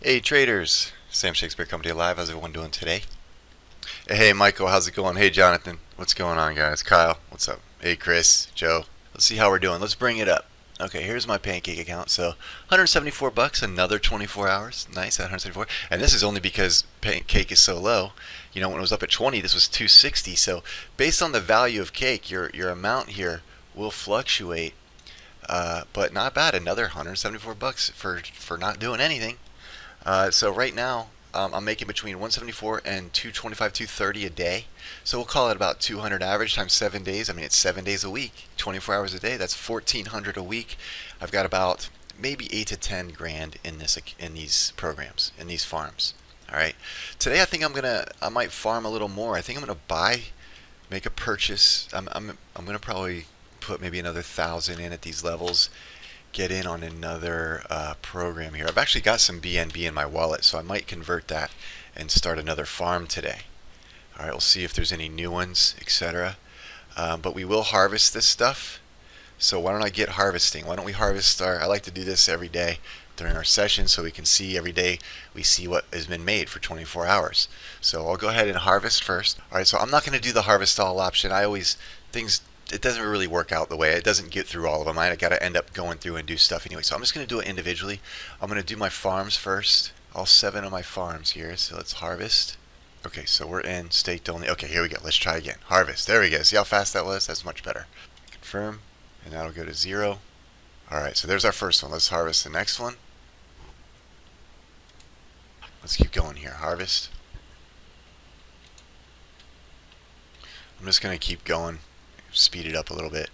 Hey traders, Sam Shakespeare coming to you live. How's everyone doing today? Hey Michael, how's it going? Hey Jonathan, what's going on guys? Kyle, what's up? Hey Chris, Joe. Let's see how we're doing. Let's bring it up. Okay, here's my Pancake account. So 174 bucks, another 24 hours. Nice, at 174. And this is only because Pancake is so low. You know, when it was up at 20, this was 260. So based on the value of Cake, your amount here will fluctuate. But not bad. Another 174 bucks for not doing anything. So right now, I'm making between 174 and 225, 230 a day. So we'll call it about 200 average times 7 days. I mean, it's 7 days a week, 24 hours a day. That's 1,400 a week. I've got about maybe 8 to 10 grand in these programs, in these farms. All right. Today, I think I might farm a little more. I think I'm gonna make a purchase. I'm gonna probably put maybe another 1,000 in at these levels. Get in on another program here. I've actually got some BNB in my wallet, so I might convert that and start another farm today. All right, we'll see if there's any new ones, etc. But we will harvest this stuff. So why don't I get harvesting? Why don't we harvest I like to do this every day during our session so we can see every day we see what has been made for 24 hours. So I'll go ahead and harvest first. All right, so I'm not going to do the harvest all option. It doesn't really work out the way. It doesn't get through all of them. I got to end up going through and do stuff anyway. So I'm just going to do it individually. I'm going to do my farms first. All 7 of my farms here. So let's harvest. Okay, so we're in staked only. Okay, here we go. Let's try again. Harvest. There we go. See how fast that was? That's much better. Confirm. And that'll go to 0. Alright, so there's our first one. Let's harvest the next one. Let's keep going here. Harvest. I'm just going to keep going. Speed it up a little bit.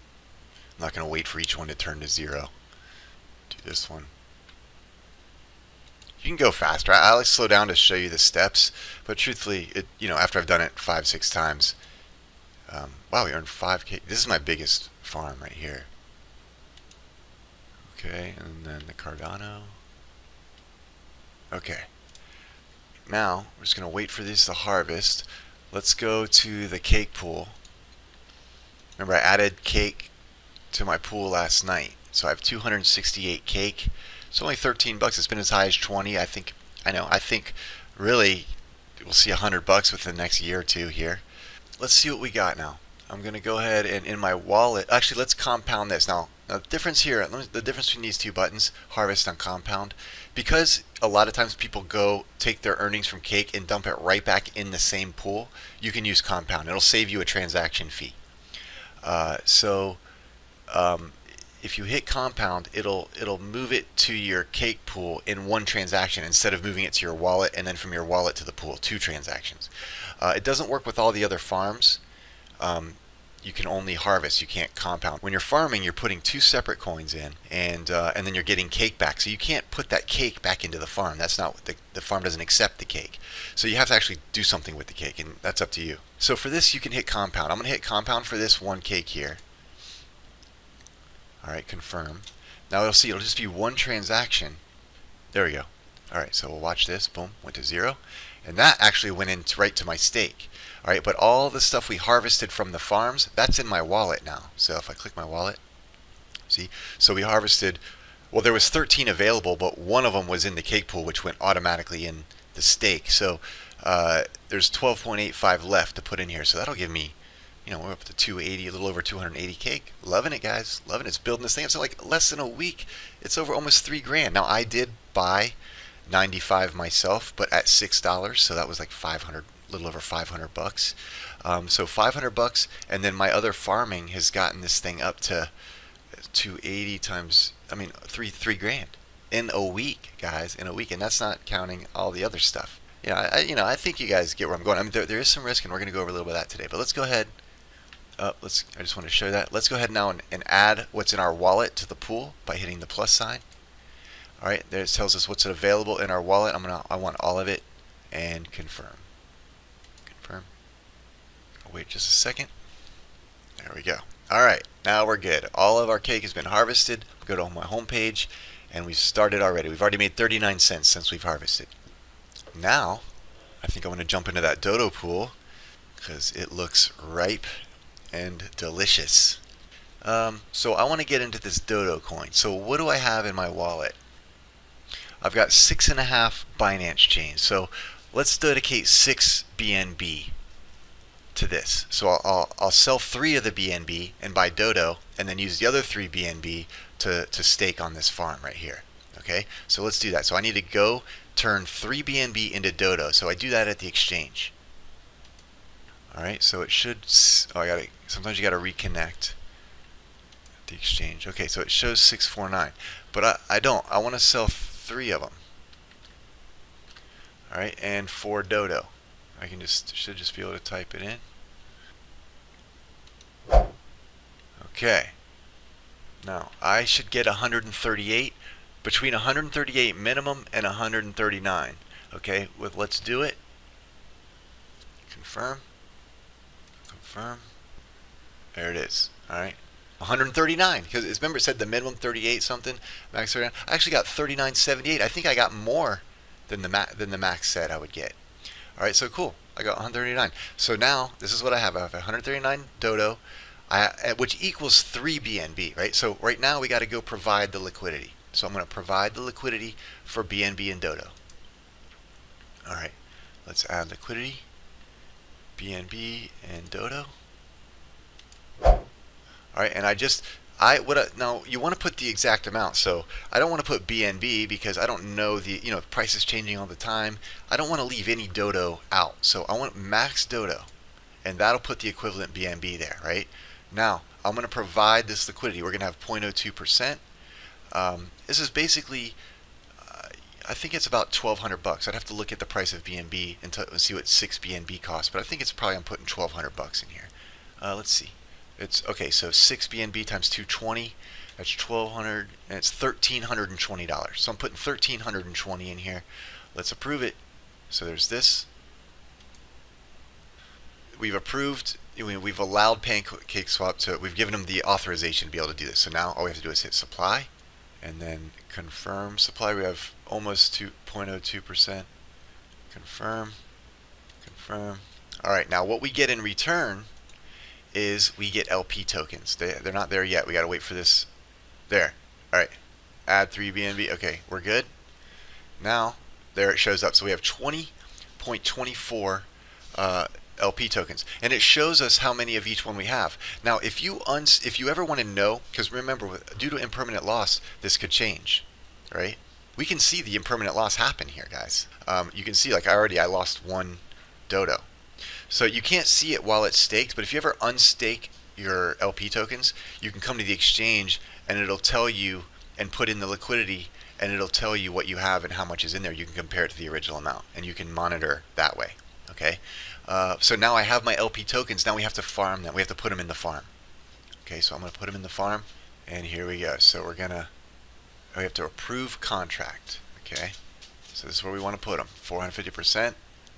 I'm not going to wait for each one to turn to 0. Do this one. You can go faster. I like to slow down to show you the steps, but truthfully, after I've done it 5, 6 times, wow, we earned 5K. This is my biggest farm right here. Okay, and then the Cardano. Okay. Now, we're just going to wait for this to harvest. Let's go to the Cake pool. Remember, I added Cake to my pool last night, so I have 268 Cake. It's only 13 bucks. It's been as high as 20. I think really we'll see $100 within the next year or two here. Let's see what we got now. I'm going to go ahead and in my wallet. Actually, let's compound this now. The difference here, the difference between these two buttons, harvest and compound, because a lot of times people go take their earnings from Cake and dump it right back in the same pool. You can use compound. It'll save you a transaction fee. If you hit compound, it'll move it to your Cake pool in one transaction instead of moving it to your wallet and then from your wallet to the pool, 2 transactions. It doesn't work with all the other farms. You can only harvest, you can't compound. When you're farming, you're putting 2 separate coins in, and then you're getting Cake back. So you can't put that Cake back into the farm. That's not what the farm doesn't accept the Cake. So you have to actually do something with the Cake, and that's up to you. So for this, you can hit compound. I'm going to hit compound for this 1 Cake here. All right, confirm. Now you'll see it'll just be 1 transaction. There we go. All right, so we'll watch this. Boom, went to 0, and that actually went in right to my stake. All right, but all the stuff we harvested from the farms, that's in my wallet now. So if I click my wallet, see, so we harvested. Well, there was 13 available, but 1 of them was in the Cake pool, which went automatically in the stake. So there's 12.85 left to put in here. So that'll give me, we're up to 280, a little over 280 Cake. Loving it, guys. Loving it. It's building this thing up. So like less than a week, it's over almost 3 grand. Now I did buy 95 myself, but at $6, so that was like 500, a little over 500 bucks. So 500 bucks, and then my other farming has gotten this thing up to 280 times, 3 grand in a week, guys, in a week, and that's not counting all the other stuff. I think you guys get where I'm going. There is some risk, and we're going to go over a little bit of that today. But let's go ahead. I just want to show that. Let's go ahead now and add what's in our wallet to the pool by hitting the plus sign. All right, there it tells us what's available in our wallet. I want all of it, and confirm. Confirm. I'll wait just a second. There we go. All right, now we're good. All of our Cake has been harvested. Go to my home page, and we've started already. We've already made 39 cents since we've harvested. Now, I think I'm going to jump into that Dodo pool because it looks ripe and delicious. So I want to get into this Dodo coin. So what do I have in my wallet? I've got 6.5 Binance chains. So let's dedicate 6 BNB to this. So I'll sell 3 of the BNB and buy Dodo, and then use the other 3 BNB to stake on this farm right here. Okay, so let's do that. So I need to go turn 3 BNB into Dodo. So I do that at the exchange. All right, so it should. Oh, sometimes you gotta reconnect at the exchange. Okay, so it shows 649, but I don't. I want to sell 3 of them. All right, and for Dodo, I can should just be able to type it in. Okay. Now I should get 138, between 138 minimum and 139. Okay, let's do it. Confirm. Confirm. There it is. All right. 139, because remember it said the minimum 38 something, max 39. I actually got 39.78. I think I got more than the max said I would get. All right, so cool. I got 139. So now this is what I have. I have 139 Dodo, which equals 3 BNB, right? So right now we got to go provide the liquidity. So I'm going to provide the liquidity for BNB and Dodo. All right, let's add liquidity, BNB and Dodo. All right, and now you want to put the exact amount. So I don't want to put BNB because I don't know the price is changing all the time. I don't want to leave any Dodo out. So I want max Dodo, and that'll put the equivalent BNB there, right? Now I'm going to provide this liquidity. We're going to have 0.02%. This is basically, I think it's about $1,200. I'd have to look at the price of BNB and see what 6 BNB costs, but I think it's probably I'm putting $1,200 in here. Let's see. It's okay. So 6 BNB times 220. That's 1,200, and it's $1,320. So I'm putting $1,320 in here. Let's approve it. So there's this. We've approved. We've allowed Pancake Swap to. We've given them the authorization to be able to do this. So now all we have to do is hit supply, and then confirm supply. We have almost 2.02%. Confirm. Confirm. All right. Now what we get in return is we get LP tokens. They're not there yet. We got to wait for this. There. All right. Add 3 BNB. Okay, we're good. Now there it shows up. So we have 20.24 LP tokens, and it shows us how many of each one we have. Now, if you ever want to know, because remember, due to impermanent loss, this could change, right? We can see the impermanent loss happen here, guys. You can see, like I lost 1 Dodo. So you can't see it while it's staked, but if you ever unstake your LP tokens, you can come to the exchange and it'll tell you and put in the liquidity, and it'll tell you what you have and how much is in there. You can compare it to the original amount, and you can monitor that way. Okay. So now I have my LP tokens. Now we have to farm them. We have to put them in the farm. Okay. So I'm going to put them in the farm, and here we go. So we have to approve contract. Okay. So this is where we want to put them. 450%.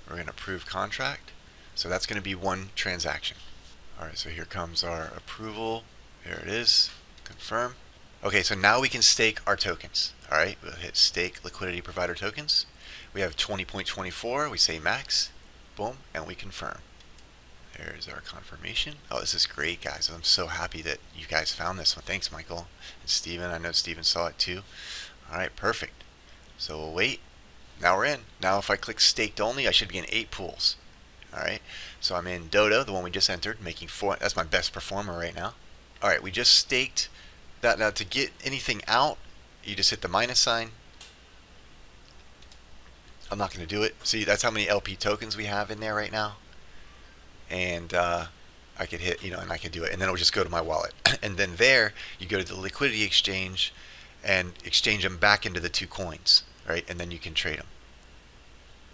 We're going to approve contract. So that's going to be 1 transaction. All right, so here comes our approval. There it is. Confirm. Okay, so now we can stake our tokens. All right, we'll hit stake liquidity provider tokens. We have 20.24. We say max. Boom, and we confirm. There's our confirmation. Oh, this is great, guys. I'm so happy that you guys found this one. Thanks, Michael and Steven. I know Steven saw it too. All right, perfect. So we'll wait. Now we're in. Now if I click staked only, I should be in 8 pools. All right, so I'm in Dodo, the one we just entered, making 4. That's my best performer right now. All right, we just staked that. Now to get anything out, you just hit the minus sign. I'm not going to do it. See, that's how many LP tokens we have in there right now. And I could hit, and I could do it, and then it'll just go to my wallet. And then there, you go to the liquidity exchange and exchange them back into the 2 coins, right? And then you can trade them.